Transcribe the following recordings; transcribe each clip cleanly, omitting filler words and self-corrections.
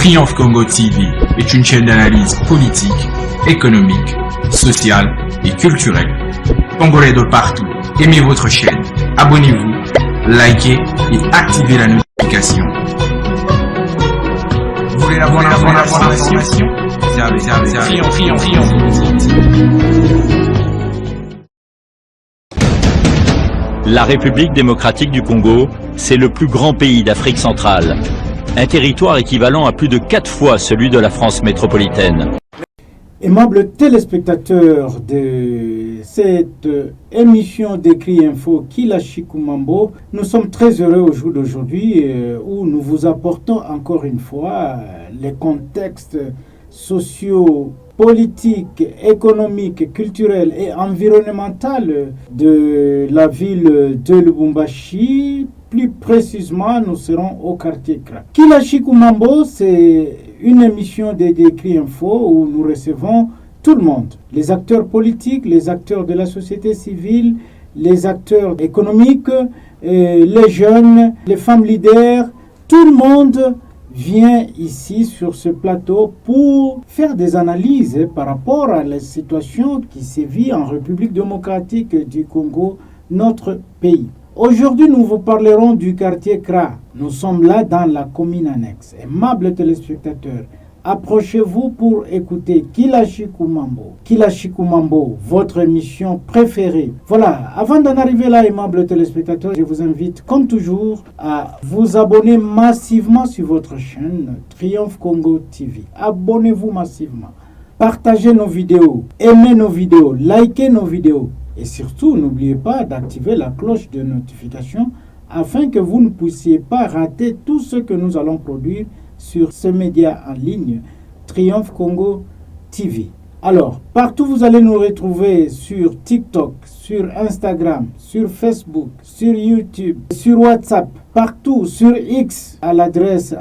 Triomphe Congo TV est une chaîne d'analyse politique, économique, sociale et culturelle. Congolais de partout, aimez votre chaîne, abonnez-vous, likez et activez la notification. Vous voulez la bonne information? La République démocratique du Congo, c'est le plus grand pays d'Afrique centrale. Un territoire équivalent à plus de 4 fois celui de la France métropolitaine. Aimables téléspectateurs de cette émission d'Écrit Info Kila Chikumambo, nous sommes très heureux au jour d'aujourd'hui où nous vous apportons encore une fois les contextes sociaux, politiques, économiques, culturels et environnementaux de la ville de Lubumbashi. Plus précisément, nous serons au quartier Kra. Kila Chikumambo, c'est une émission d'Écrit Info où nous recevons tout le monde. Les acteurs politiques, les acteurs de la société civile, les acteurs économiques, les jeunes, les femmes leaders. Tout le monde vient ici sur ce plateau pour faire des analyses par rapport à la situation qui sévit en République démocratique du Congo, notre pays. Aujourd'hui, nous vous parlerons du quartier Kra. Nous sommes là dans la commune annexe. Aimables téléspectateurs, approchez-vous pour écouter Kila Chikumambo. Kila Chikumambo, votre émission préférée. Voilà, avant d'en arriver là, aimables téléspectateurs, je vous invite, comme toujours, à vous abonner massivement sur votre chaîne Triomphe Congo TV. Abonnez-vous massivement. Partagez nos vidéos, aimez nos vidéos, likez nos vidéos. Et surtout, n'oubliez pas d'activer la cloche de notification afin que vous ne puissiez pas rater tout ce que nous allons produire sur ce média en ligne, Triomphe Congo TV. Alors, partout vous allez nous retrouver sur TikTok, sur Instagram, sur Facebook, sur YouTube, sur WhatsApp, partout, sur X, à l'adresse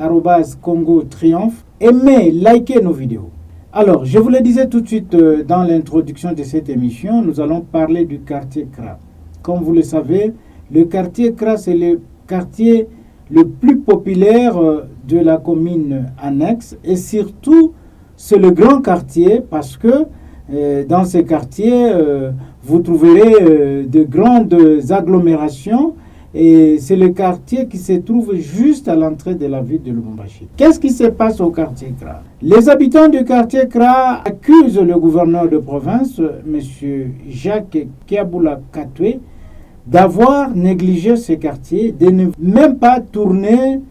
@Congo Triomphe. Aimez, likez nos vidéos. Alors, je vous le disais tout de suite dans l'introduction de cette émission, nous allons parler du quartier Kra. Comme vous le savez, le quartier Kra, c'est le quartier le plus populaire de la commune annexe et surtout, c'est le grand quartier parce que dans ce quartier, vous trouverez de grandes agglomérations et c'est le quartier qui se trouve juste à l'entrée de la ville de Lubumbashi. Qu'est-ce qui se passe au quartier Kra? Les habitants du quartier Kra accusent le gouverneur de province, M. Jacques Kiaboula Katwe, d'avoir négligé ce quartier, de ne même pas tourner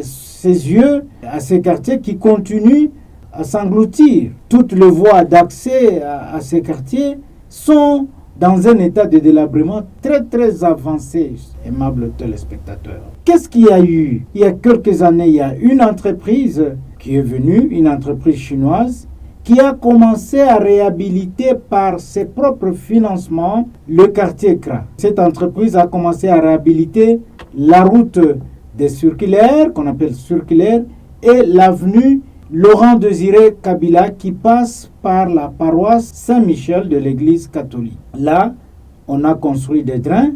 ses yeux à ce quartier qui continue à s'engloutir. Toutes les voies d'accès à ce quartier sont dans un état de délabrement très avancé, aimables téléspectateurs. Qu'est-ce qu'il y a eu? Il y a quelques années, il y a une entreprise qui est venue, une entreprise chinoise, qui a commencé à réhabiliter par ses propres financements le quartier Kra. Cette entreprise a commencé à réhabiliter la route des circulaires, qu'on appelle circulaire, et l'avenue Laurent-Désiré Kabila qui passe par la paroisse Saint-Michel de l'église catholique. Là, on a construit des drains,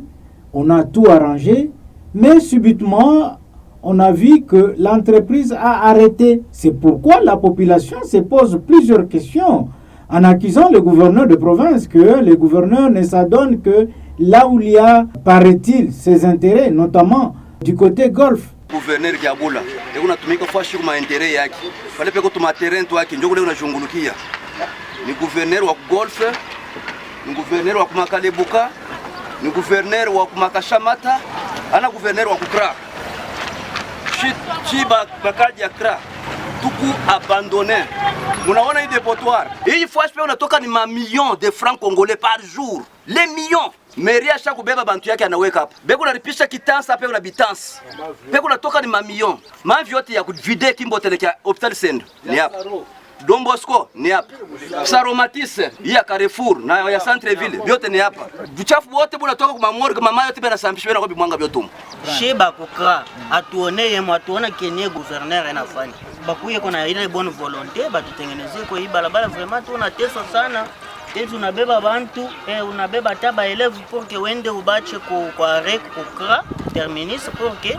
on a tout arrangé, mais subitement, on a vu que l'entreprise a arrêté. C'est pourquoi la population se pose plusieurs questions en accusant le gouverneur de province que le gouverneur ne s'adonne que là où il y a, paraît-il, ses intérêts, notamment du côté golfe. Gouverneur Kiaboula, et on a tout mis qu'à faire sur ma intérêt yaki. Fallait pas que tu m'atterres toi qui n'jongole na jongulukia. Ni gouverneur wa golf, ni gouverneur wa kumakalebuka, ni gouverneur wa kumakashamata, ana gouverneur wa kukra. Chiba bakaji ya Kra, tuku abandonné. Unaona hii dépotoir. Hii fois on natoka ni millions de francs congolais par jour. Les millions. Mairie acha kubeba bantu yake anaweka hapa. Beko nalipisha kitansa pe na bitansi. Beko natoka ni millions. Mavi yote ya kuvide kimbote ya hospital send. Ni hapa. Don Bosco ni hapa. Saromatise ya Carrefour na ya Centre Ville yote ni hapa. Buchafu wote bunatoka kwa morgue mama yote bena sambishwe na kwa bimwanga byotumu. Sheba kukra atuone yemo atuona kenye gouverneur anafanya. Bakuye kuna ile bonne volonté batutengenezee kwa hii barabara vraiment tunateswa sana. Tezi unabeba bantu, unabeba taba élève pour que wende ubache kwa rek kukra terminus pour que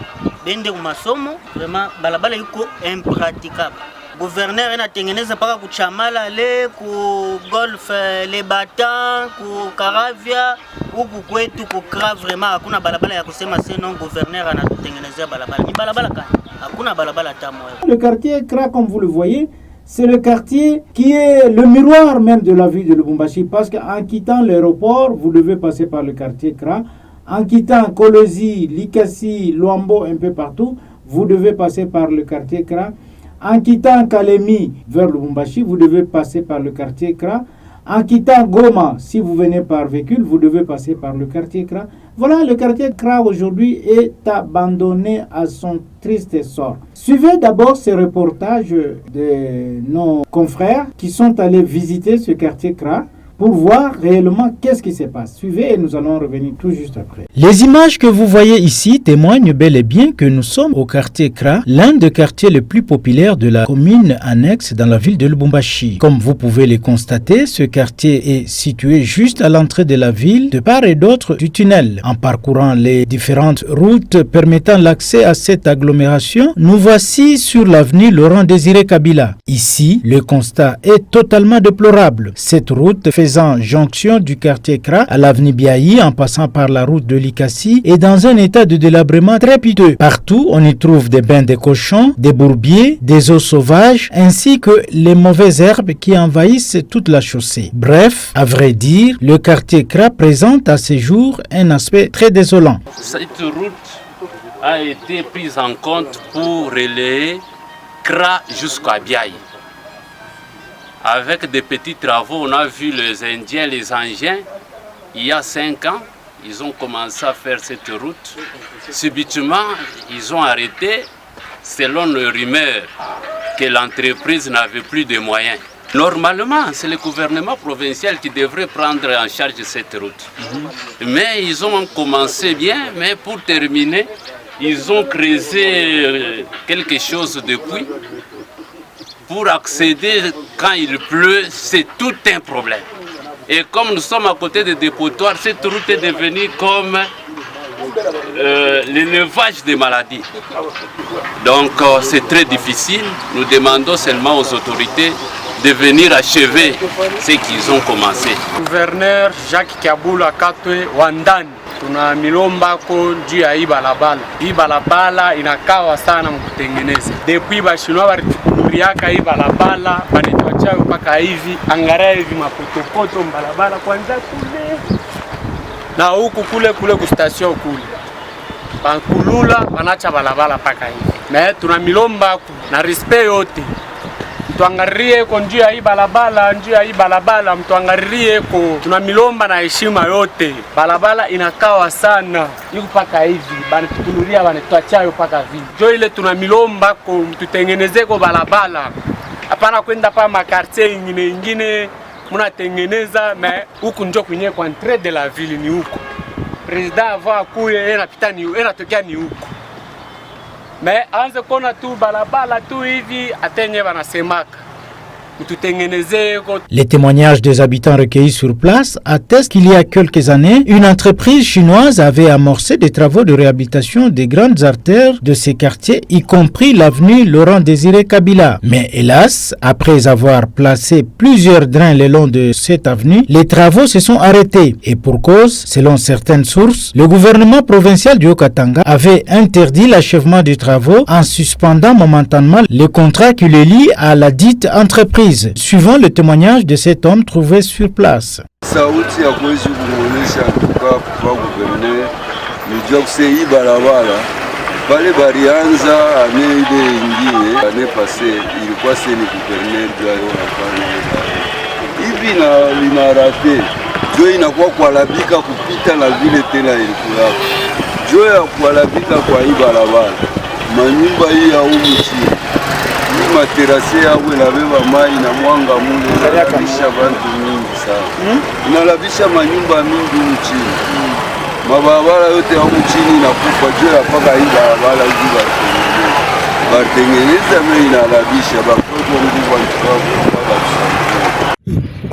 bende kumasomo vraiment balabala iko impraticable. Gouverneur anatengeneza paka kuchamala le ku golf le batan ku Karavia huku kwetu kukra vraiment hakuna balabala ya kusema non gouverneur anatengenezea balabala. Ni balabala kani? Hakuna balabala tamu. Le quartier Kra, comme vous le voyez, c'est le quartier qui est le miroir même de la ville de Lubumbashi, parce qu'en quittant l'aéroport, vous devez passer par le quartier Kra. En quittant Kolosi, Likasi, Luambo, un peu partout, vous devez passer par le quartier Kra. En quittant Kalemi vers Lubumbashi, vous devez passer par le quartier Kra. En quittant Goma, si vous venez par véhicule, vous devez passer par le quartier Kra. Voilà, le quartier Kra aujourd'hui est abandonné à son triste sort. Suivez d'abord ces reportages de nos confrères qui sont allés visiter ce quartier Kra pour voir réellement qu'est-ce qui se passe. Suivez et nous allons revenir tout juste après. Les images que vous voyez ici témoignent bel et bien que nous sommes au quartier Kra, l'un des quartiers les plus populaires de la commune annexe dans la ville de Lubumbashi. Comme vous pouvez le constater, ce quartier est situé juste à l'entrée de la ville, de part et d'autre du tunnel. En parcourant les différentes routes permettant l'accès à cette agglomération, nous voici sur l'avenue Laurent-Désiré Kabila. Ici, le constat est totalement déplorable. Cette route faisant jonction du quartier Kra à l'avenue Biaï en passant par la route de Likasi est dans un état de délabrement très piteux. Partout, on y trouve des bains de cochons, des bourbiers, des eaux sauvages ainsi que les mauvaises herbes qui envahissent toute la chaussée. Bref, à vrai dire, le quartier Kra présente à ces jours un aspect très désolant. Cette route a été prise en compte pour relayer Kra jusqu'à Biaï. Avec des petits travaux, on a vu les Indiens, les engins, il y a 5 ans, ils ont commencé à faire cette route. Subitement, ils ont arrêté selon le rumeur que l'entreprise n'avait plus de moyens. Normalement, c'est le gouvernement provincial qui devrait prendre en charge cette route. Mais ils ont commencé bien, mais pour terminer, ils ont creusé quelque chose de puits. Pour accéder quand il pleut, c'est tout un problème. Et comme nous sommes à côté des dépotoirs, cette route est devenue comme l'élevage des maladies. Donc c'est très difficile. Nous demandons seulement aux autorités de venir achever ce qu'ils ont commencé. Gouverneur Jacques Kabula Katwe Wandani, tuna milomba ko juu ya hii balabala. Hii balabala inakawa sana mkutengeneza. Depuis bashinoa baritukuliaka hii balabala, banituachayo mpaka hivi, angalia hivi mapotopoto balabala kwanza kule. Na huku kule ku station kule. Bankulula banacha balabala mpaka hivi. Na tuna milomba na respect yote. Mtuangalie kwa njia hii balabala, mtuangalie kwa tuna milomba na heshima yote. Balabala inakawa sana. Yuko paka hivi, banatukunulia banatuachayo paka hivi. Jo ile tuna milomba kwa mtutengeneze kwa balabala. Hapana kwenda pa makartie ingine mnatengeneza na huku njo kwenye kwa entrée de la ville ni huko. President avant kuye anapita ni anatokea ni huko. Mais anze kona tu balabala tu hivi atenye banasemaka. Les témoignages des habitants recueillis sur place attestent qu'il y a quelques années, une entreprise chinoise avait amorcé des travaux de réhabilitation des grandes artères de ces quartiers, y compris l'avenue Laurent-Désiré Kabila. Mais hélas, après avoir placé plusieurs drains le long de cette avenue, les travaux se sont arrêtés. Et pour cause, selon certaines sources, le gouvernement provincial du Haut-Katanga avait interdit l'achèvement des travaux en suspendant momentanément le contrat qui les lie à la dite entreprise. Suivant le témoignage de cet homme trouvé sur place. Sauti ya kuwezi kuonyesha kutoka kwa guverneur nijua kusei barabara pale barianza ane ile ingine ane pase ilikuwa seni guverneur jayo hapana hivi na linarate jo inakuwa kualabika kupita na vile tena ilikuwa jo ya kualabika kwa hii barabara manyumba hii ya humu chini materasi yawe labeba mai na mwanga mule inalabisha bantu mingi sana inalabisha manyumba mingi mchini mabarabara yote ya mchini inakufa juu ya paka hii barabara hizi batengeneza mais inalabisha bakoko nguvu antukavu.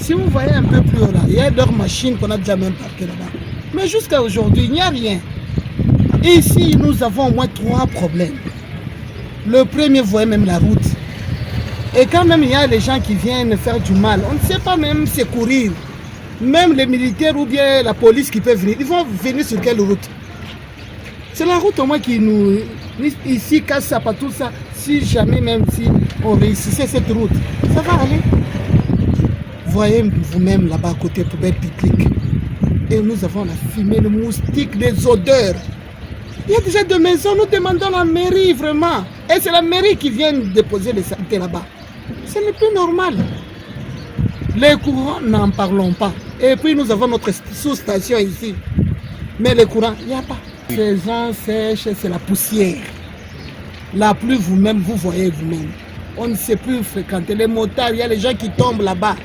Si vous voyez un peu plus haut là, il y a d'autres machines qu'on a déjà même parquées là-bas. Mais jusqu'à aujourd'hui, il n'y a rien. Ici, nous avons au moins 3 problèmes. Le premier, vous voyez même la route. Et quand même il y a les gens qui viennent faire du mal, on ne sait pas même secourir. Même les militaires ou bien la police qui peuvent venir, ils vont venir sur quelle route? C'est la route au moins qui nous... Ici, casse ça, pas tout ça. Si jamais même si on réussissait cette route, ça va aller. Voyez vous-même là-bas à côté poubelle publique. Et nous avons la fumée, le moustique, les odeurs. Il y a déjà des maisons, nous demandons la mairie vraiment. Et c'est la mairie qui vient déposer les saletés là-bas. Ce n'est plus normal. Les courants, n'en parlons pas. Et puis nous avons notre sous-station ici. Mais les courants, il n'y a pas. Saison sèche, c'est la poussière. La pluie, vous-même, vous voyez vous-même. On ne sait plus fréquenter les motards, il y a les gens qui tombent là-bas.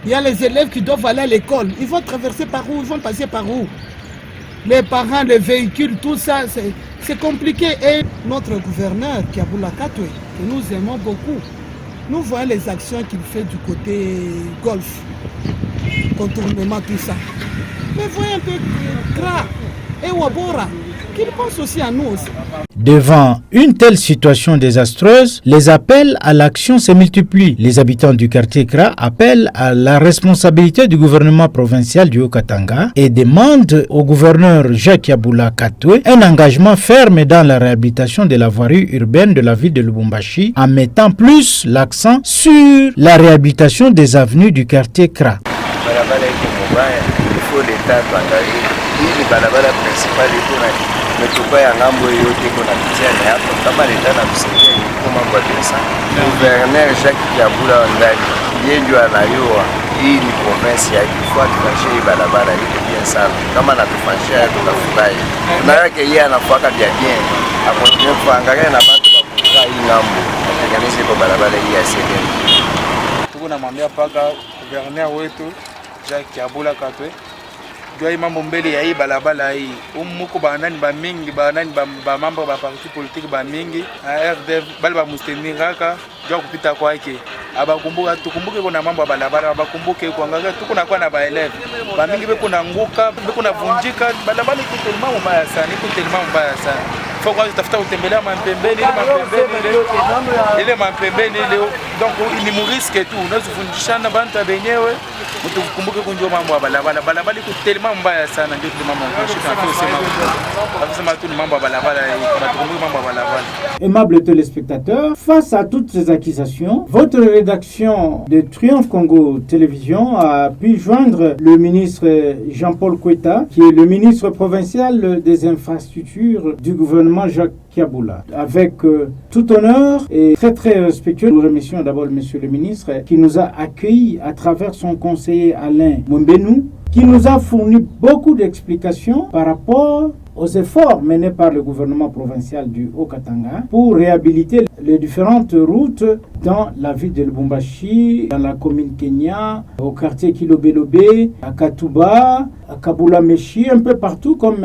Il y a les élèves qui doivent aller à l'école. Ils vont traverser par où? Ils vont passer par où? Les parents, les véhicules, tout ça, c'est compliqué. Et notre gouverneur, Kiaboula Katwe, que nous aimons beaucoup, nous voyons les actions qu'il fait du côté golf, contournement, tout ça. Mais voyez un peu Kra et Wabora, qu'ils pensent aussi à nous aussi. Devant une telle situation désastreuse, les appels à l'action se multiplient. Les habitants du quartier Kra appellent à la responsabilité du gouvernement provincial du Haut-Katanga et demandent au gouverneur Jacques Yaboula Katwe un engagement ferme dans la réhabilitation de la voirie urbaine de la ville de Lubumbashi en mettant plus l'accent sur la réhabilitation des avenues du quartier Kra. Metupa ya ngambo yote kuna kijana hapo kama leta na kusaidia kwa mambo ya pesa. Gouverneur Jacques Kiabula ndani yeye ndio anayoa hii ni province ya kifuati kwa shei barabara iko bien sana. Kama natufanyia tunafurahi. Na yake yeye anafuaka bien bien. Akontinue kuangalia na watu wa kukaa hii ngambo. Atengeneze kwa barabara hii ya sehemu. Tuko namwambia paka gouverneur wetu Jacques Kiabula Katwe jua mambo mbele ya hii balabala hii muko banani ba mingi banani ba mambo ba parti politique ba mingi RDF bali ba musteniraka jua kupita kwake abakumbuka tukumbuke kuna mambo ya balabala abakumbuke kuangalia tuko na kwa na ba eleve ba mingi beko na nguka beko na vunjika balabala iko tellement mbaya sana iko tellement mbaya sana faut kwanza tafuta kutembelea mapembeni ile mapembeni ile donc ni risque tu unaweza kufundishana bantu benyewe mtukumbuke kunjua mambo ya balabala balabala iko tellement mbaya sana ndio mambo tunasema tu ni mambo ya balabala tukumbuke mambo ya balabala. Aimables téléspectateurs, face à toutes ces accusations, votre rédaction de Triomphe Congo Télévision a pu joindre le ministre Jean-Paul Kweta, qui est le ministre provincial des infrastructures du gouvernement Jacques Kiaboula. Avec tout honneur et très respectueux, nous remercions d'abord monsieur le ministre qui nous a accueillis à travers son conseiller Alain Mwembenou, qui nous a fourni beaucoup d'explications par rapport aux efforts menés par le gouvernement provincial du Haut-Katanga pour réhabiliter les différentes routes dans la ville de Lubumbashi, dans la commune Kenya, au quartier Kilobelobé, à Katouba, à Kabula Meshi, un peu partout, comme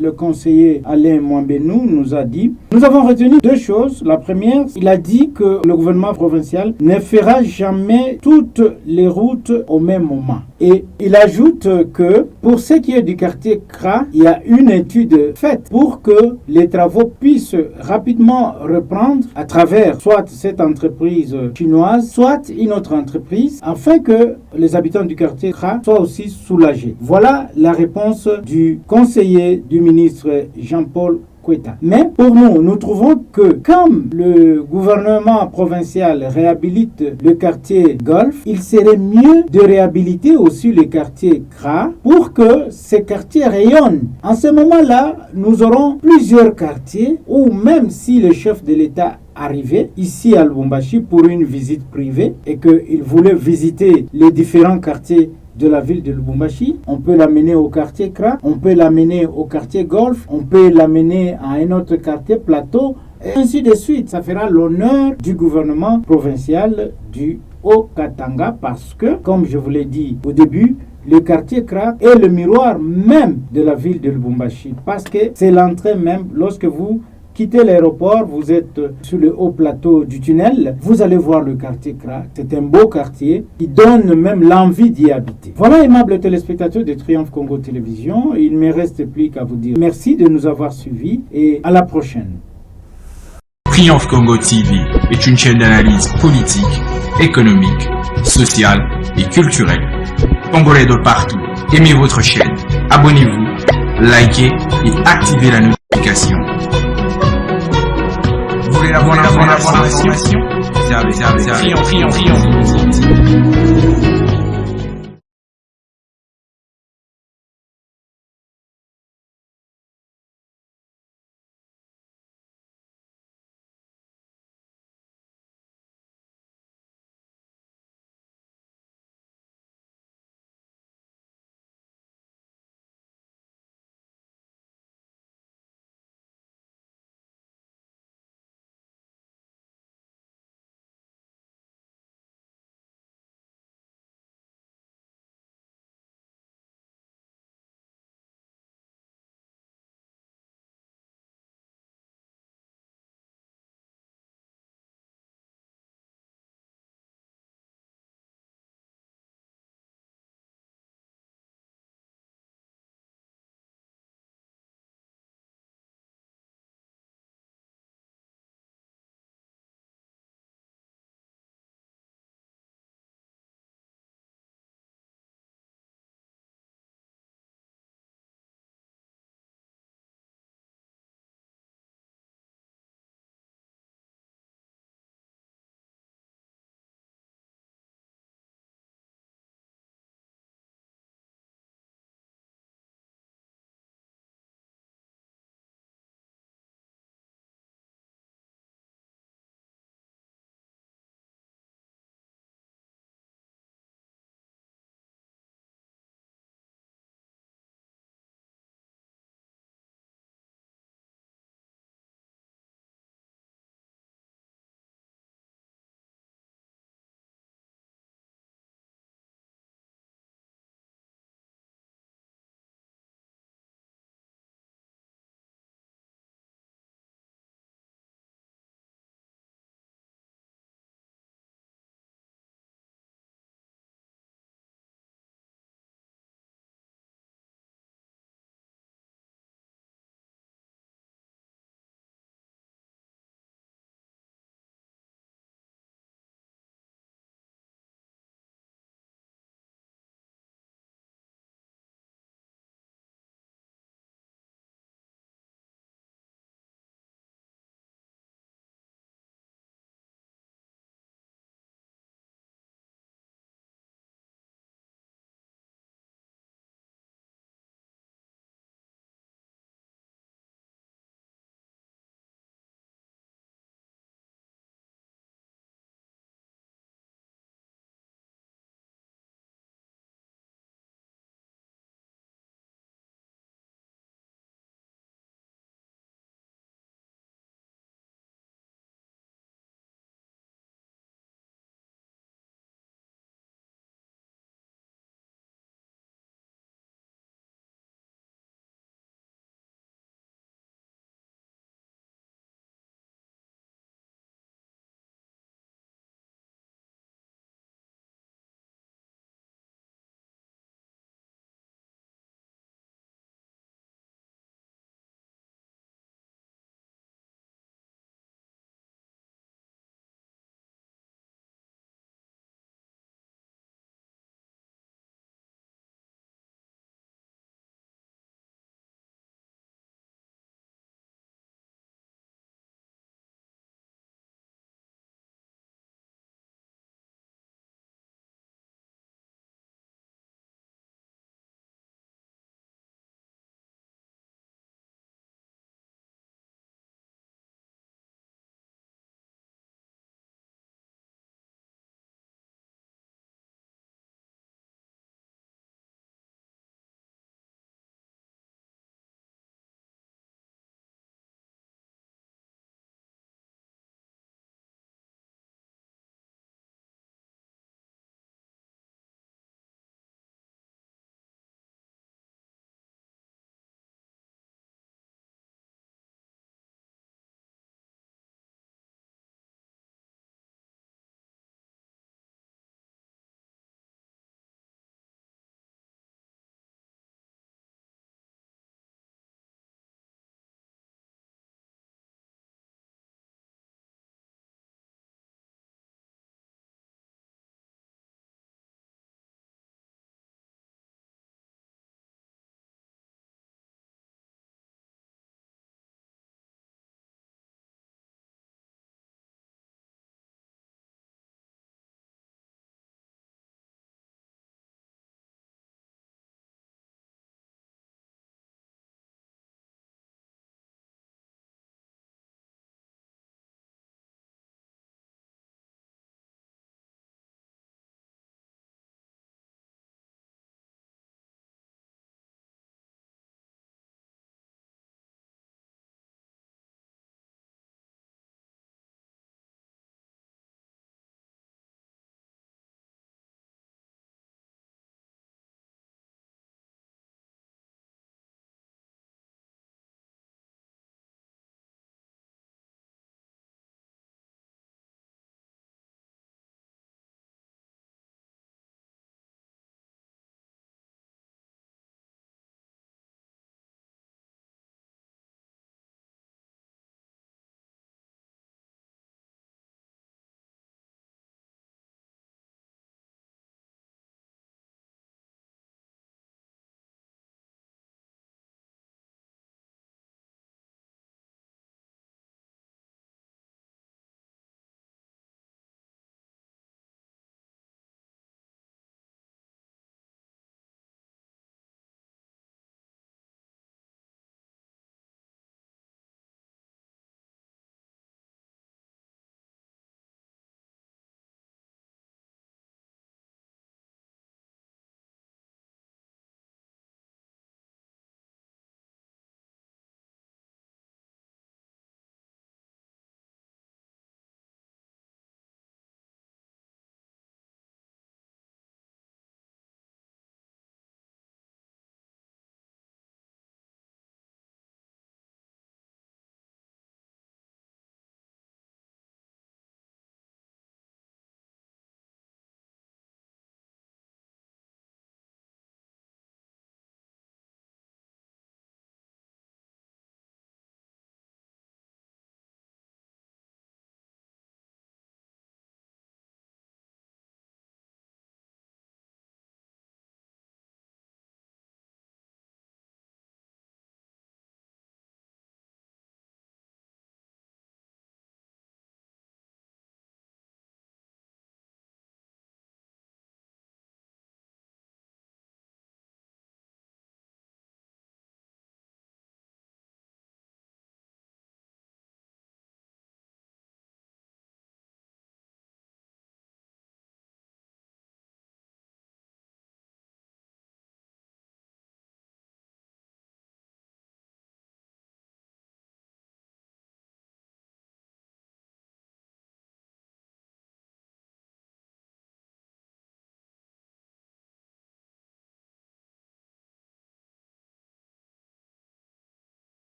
le conseiller Alain Mwembenou nous a dit. Nous avons retenu 2 choses. La première, il a dit que le gouvernement provincial ne fera jamais toutes les routes au même moment. Et il ajoute que pour ce qui est du quartier Kra, il y a une étude faite pour que les travaux puissent rapidement reprendre à travers soit cette entreprise chinoise, soit une autre entreprise, afin que les habitants du quartier Kra soient aussi soulagés. Voilà la réponse du conseiller du ministre Jean-Paul Kweta. Mais pour nous, nous trouvons que comme le gouvernement provincial réhabilite le quartier Golf, il serait mieux de réhabiliter aussi le quartier Kra pour que ces quartiers rayonnent. En ce moment-là, nous aurons plusieurs quartiers où même si le chef de l'État arrivé ici à Lubumbashi pour une visite privée et qu'il voulait visiter les différents quartiers de la ville de Lubumbashi, on peut l'amener au quartier Kra, on peut l'amener au quartier Golf, on peut l'amener à un autre quartier Plateau, et ainsi de suite. Ça fera l'honneur du gouvernement provincial du Haut-Katanga parce que, comme je vous l'ai dit au début, le quartier Kra est le miroir même de la ville de Lubumbashi parce que c'est l'entrée même lorsque vous quittez l'aéroport, vous êtes sur le haut plateau du tunnel, vous allez voir le quartier Kra. C'est un beau quartier qui donne même l'envie d'y habiter. Voilà, aimables téléspectateurs de Triomphe Congo Télévision. Il ne me reste plus qu'à vous dire merci de nous avoir suivis et à la prochaine. Triomphe Congo TV est une chaîne d'analyse politique, économique, sociale et culturelle. Congolais de partout, aimez votre chaîne, abonnez-vous, likez et activez la notification. Vous voulez la bonne information? Triomphe.